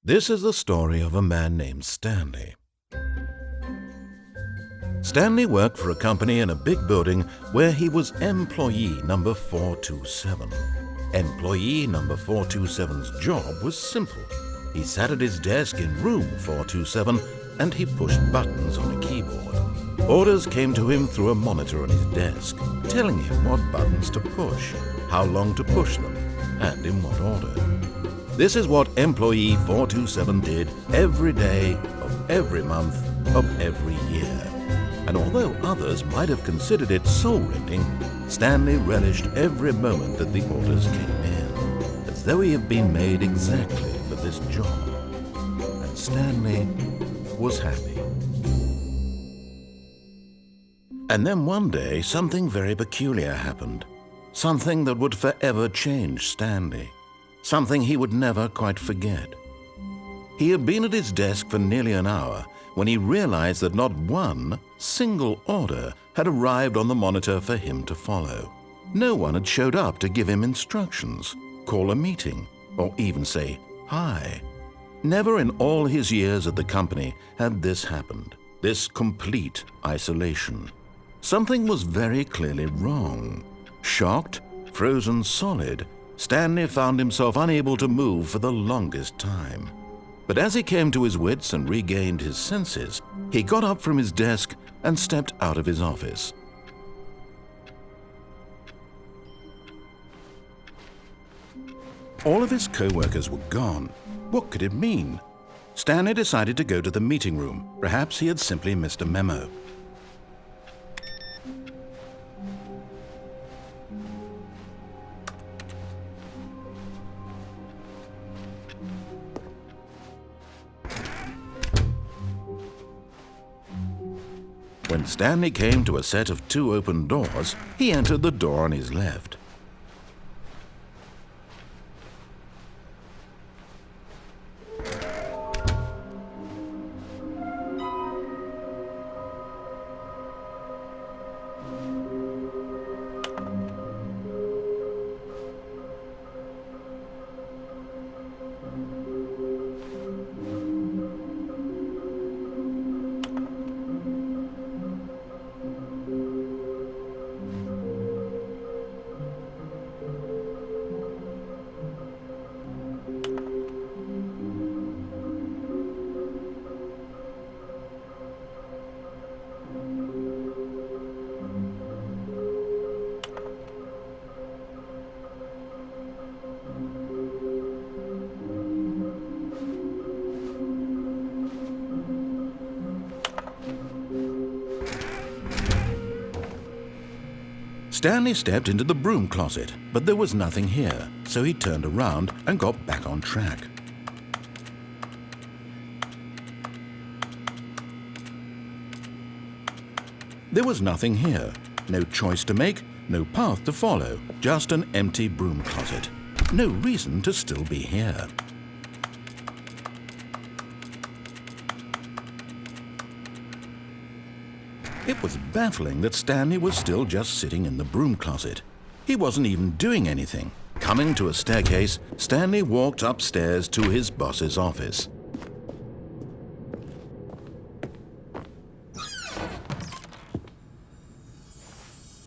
This is the story of a man named Stanley. Stanley worked for a company in a big building where he was employee number 427. Employee number 427's job was simple. He sat at his desk in room 427 and he pushed buttons on a keyboard. Orders came to him through a monitor on his desk, telling him what buttons to push, how long to push them, and in what order. This is what employee 427 did every day of every month of every year. And although others might have considered it soul-rending, Stanley relished every moment that the orders came in, as though he had been made exactly for this job. And Stanley was happy. And then one day, something very peculiar happened. Something that would forever change Stanley. Something he would never quite forget. He had been at his desk for nearly an hour when he realized that not one single order had arrived on the monitor for him to follow. No one had showed up to give him instructions, call a meeting, or even say hi. Never in all his years at the company had this happened, this complete isolation. Something was very clearly wrong. Shocked, frozen solid, Stanley found himself unable to move for the longest time. But as he came to his wits and regained his senses, he got up from his desk and stepped out of his office. All of his co-workers were gone. What could it mean? Stanley decided to go to the meeting room. Perhaps he had simply missed a memo. When Stanley came to a set of 2 open doors, he entered the door on his left. Stanley stepped into the broom closet, but there was nothing here, so he turned around and got back on track. There was nothing here, no choice to make, no path to follow, just an empty broom closet. No reason to still be here. It was baffling that Stanley was still just sitting in the broom closet. He wasn't even doing anything. Coming to a staircase, Stanley walked upstairs to his boss's office.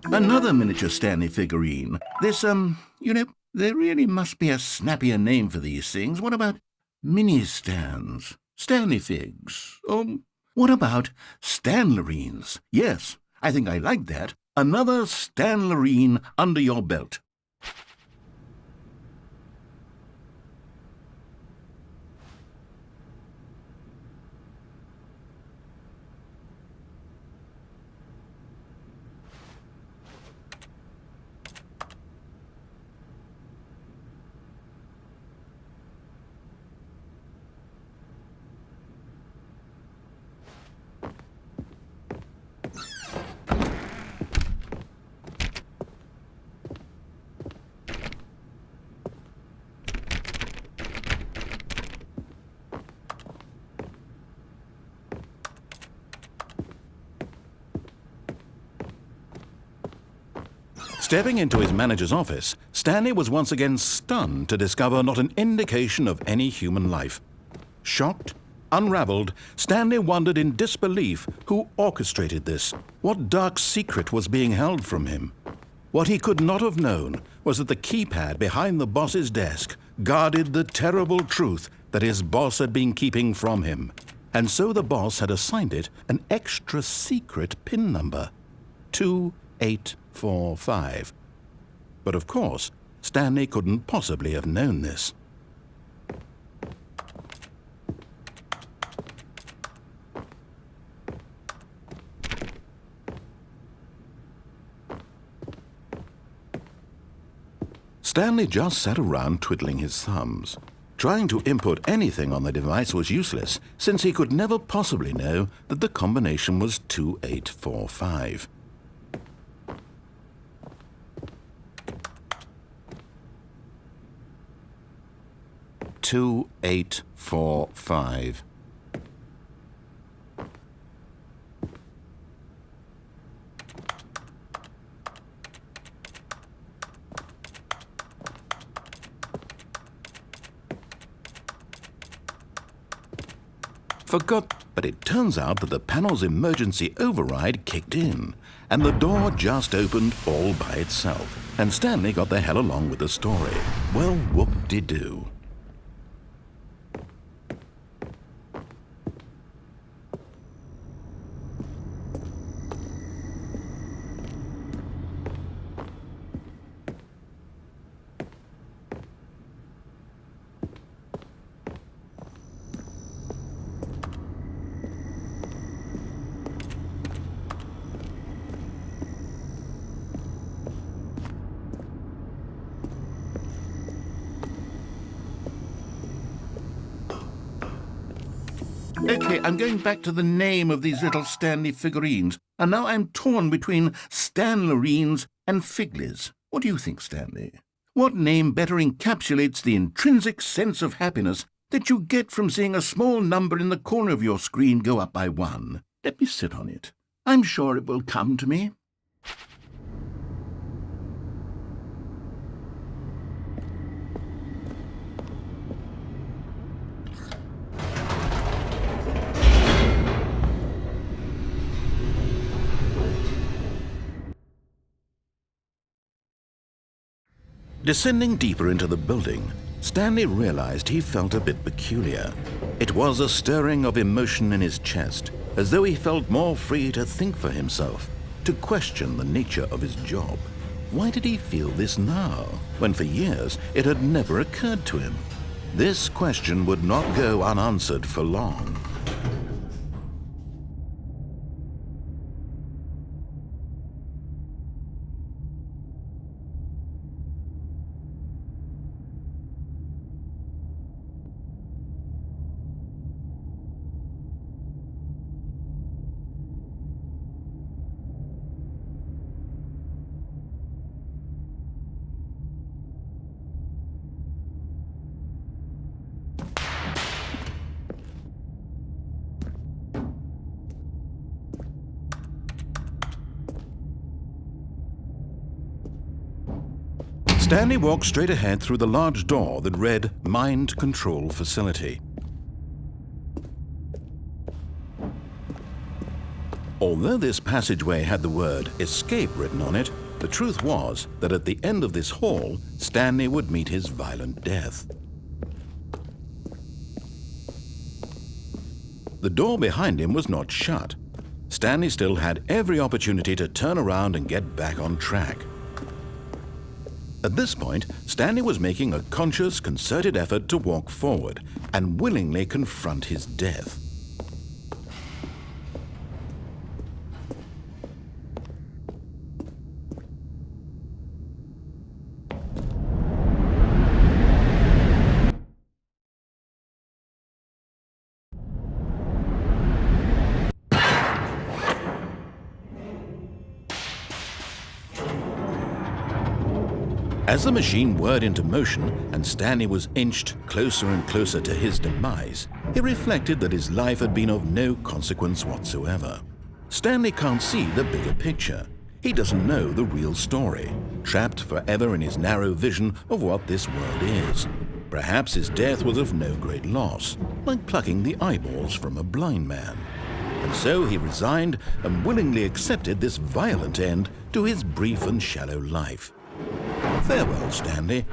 Another miniature Stanley figurine. This, there really must be a snappier name for these things. What about mini-stands? Stanley figs? What about Stanlerines? Yes, I think I like that. Another Stanlerine under your belt. Stepping into his manager's office, Stanley was once again stunned to discover not an indication of any human life. Shocked, unraveled, Stanley wondered in disbelief who orchestrated this, what dark secret was being held from him. What he could not have known was that the keypad behind the boss's desk guarded the terrible truth that his boss had been keeping from him. And so the boss had assigned it an extra secret PIN number, 2845. But of course, Stanley couldn't possibly have known this. Stanley just sat around twiddling his thumbs. Trying to input anything on the device was useless, since he could never possibly know that the combination was 2845. "2845. Forgot, but it turns out that the panel's emergency override kicked in, and the door just opened all by itself, and Stanley got the hell along with the story. Well, whoop-de-doo. Okay, I'm going back to the name of these little Stanley figurines, and now I'm torn between Stanlerines and Figlies. What do you think, Stanley? What name better encapsulates the intrinsic sense of happiness that you get from seeing a small number in the corner of your screen go up by 1? Let me sit on it. I'm sure it will come to me. Descending deeper into the building, Stanley realized he felt a bit peculiar. It was a stirring of emotion in his chest, as though he felt more free to think for himself, to question the nature of his job. Why did he feel this now, when for years it had never occurred to him? This question would not go unanswered for long. Stanley walked straight ahead through the large door that read Mind Control Facility. Although this passageway had the word Escape written on it, the truth was that at the end of this hall, Stanley would meet his violent death. The door behind him was not shut. Stanley still had every opportunity to turn around and get back on track. At this point, Stanley was making a conscious, concerted effort to walk forward and willingly confront his death. As the machine whirred into motion and Stanley was inched closer and closer to his demise, he reflected that his life had been of no consequence whatsoever. Stanley can't see the bigger picture. He doesn't know the real story, trapped forever in his narrow vision of what this world is. Perhaps his death was of no great loss, like plucking the eyeballs from a blind man. And so he resigned and willingly accepted this violent end to his brief and shallow life. Farewell, Stanley.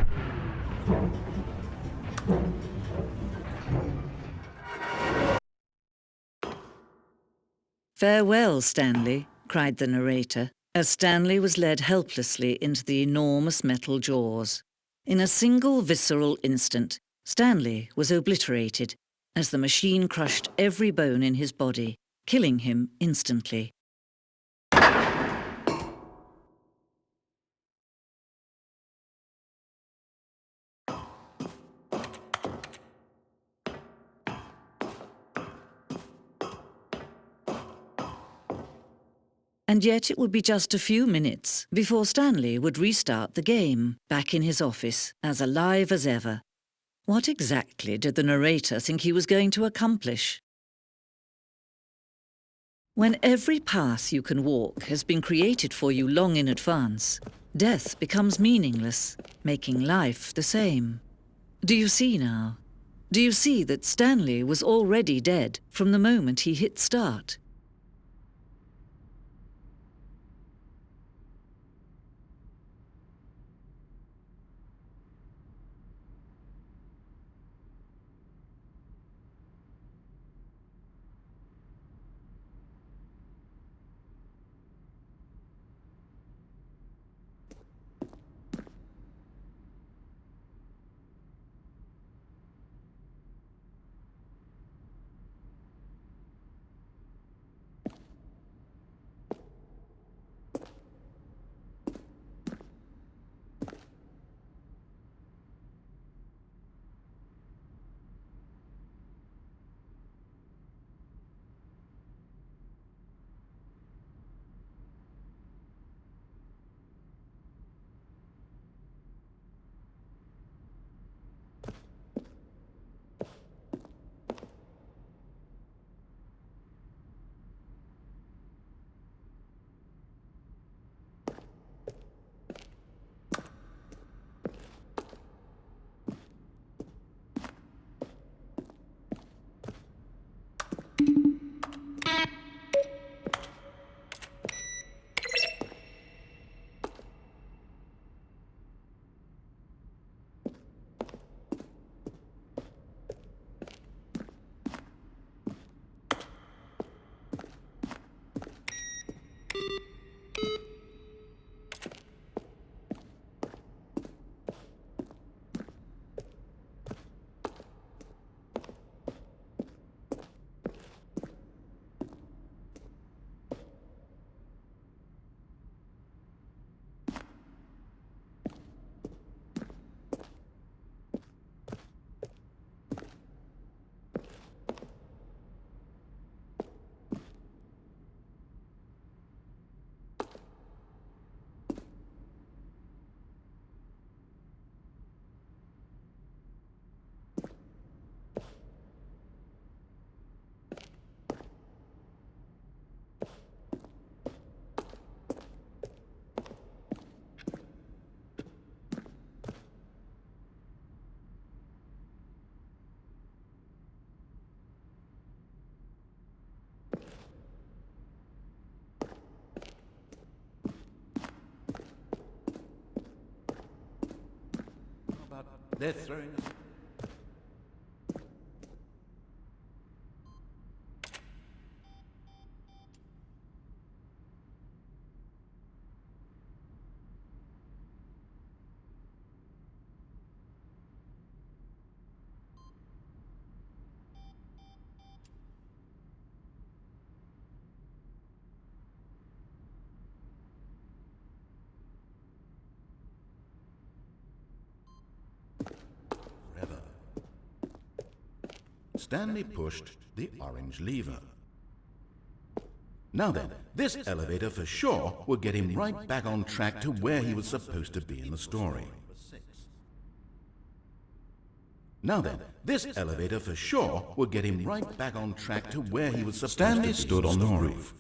"Farewell, Stanley," cried the narrator, as Stanley was led helplessly into the enormous metal jaws. In a single visceral instant, Stanley was obliterated as the machine crushed every bone in his body, killing him instantly. And yet it would be just a few minutes before Stanley would restart the game, back in his office, as alive as ever. What exactly did the narrator think he was going to accomplish? When every path you can walk has been created for you long in advance, death becomes meaningless, making life the same. Do you see now? Do you see that Stanley was already dead from the moment he hit start? They're throwing us. Forever. Stanley pushed the orange lever. Now then, this elevator for sure would get him right back on track to where he was supposed to be in the story. Now then, this elevator for sure would get him right back on track to where he was supposed to be. Stanley stood on the roof.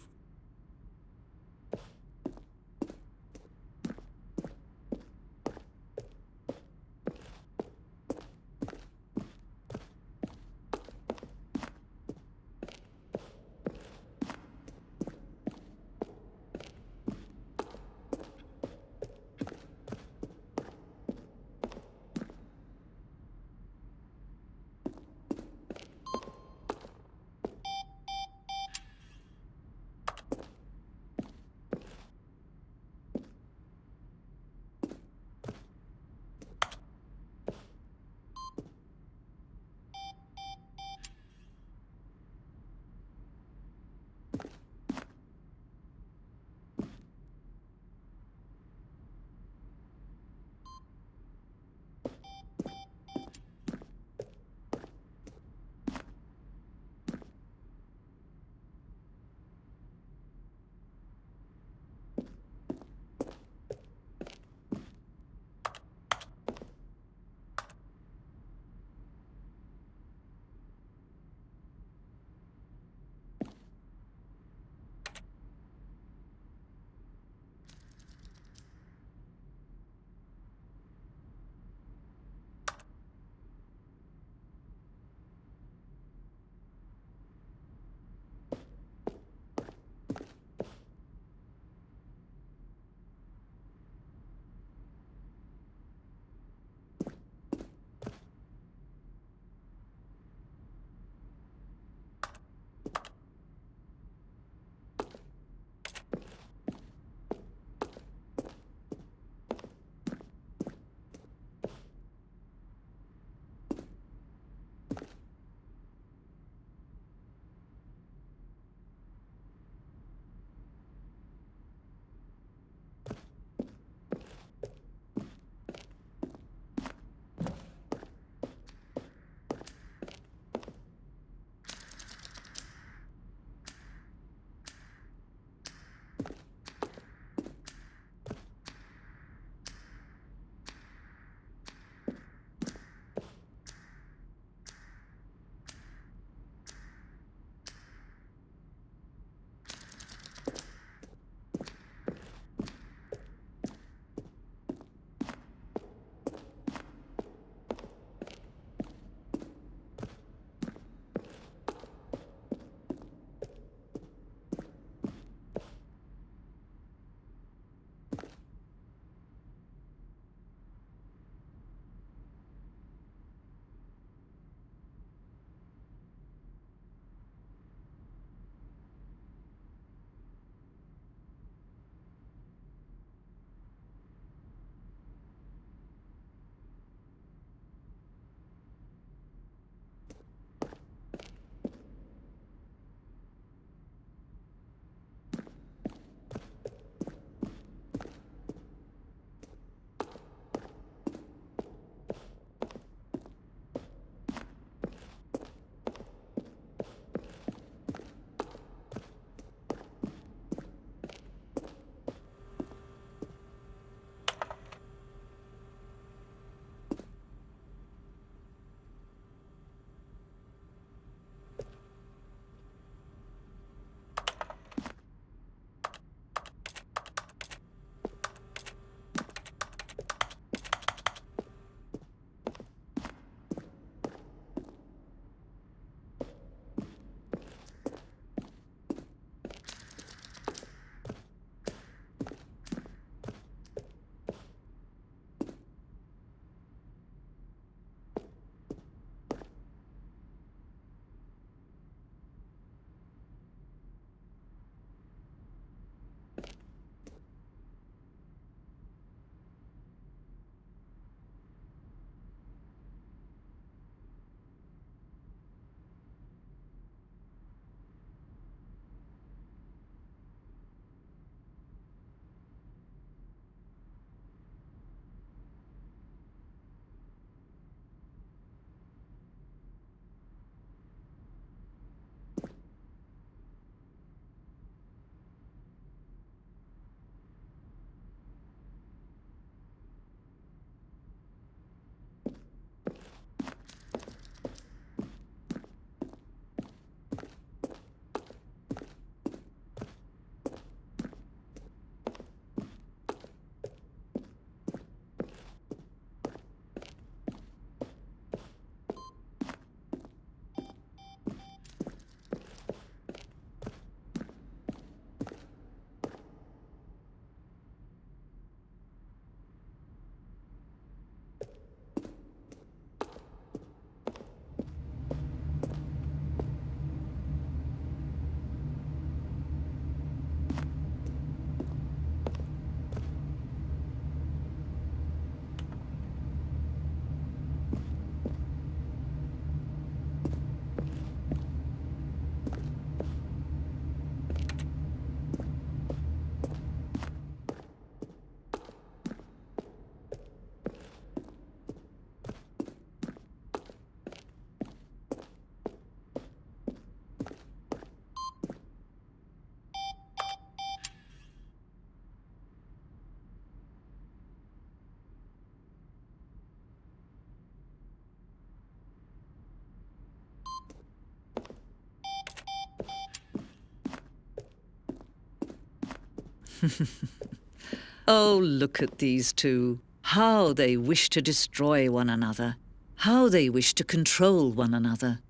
Oh, look at these two. How they wish to destroy one another. How they wish to control one another.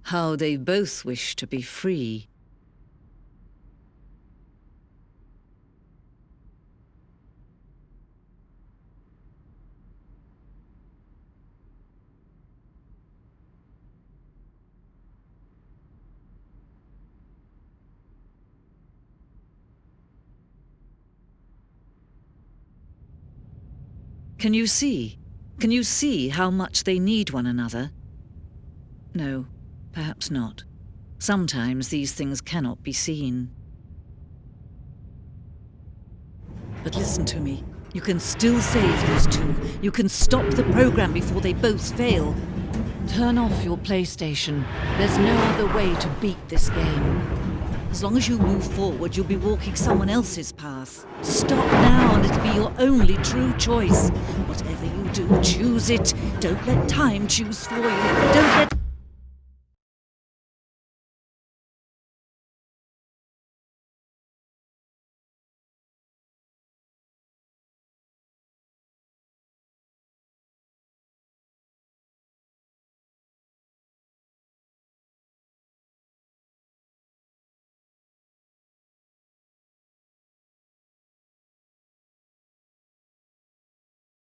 How they both wish to be free. Can you see? Can you see how much they need one another? No, perhaps not. Sometimes these things cannot be seen. But listen to me. You can still save these two. You can stop the program before they both fail. Turn off your PlayStation. There's no other way to beat this game. As long as you move forward, you'll be walking someone else's path. Stop now and it'll be your only true choice. Whatever you do, choose it. Don't let time choose for you. Don't let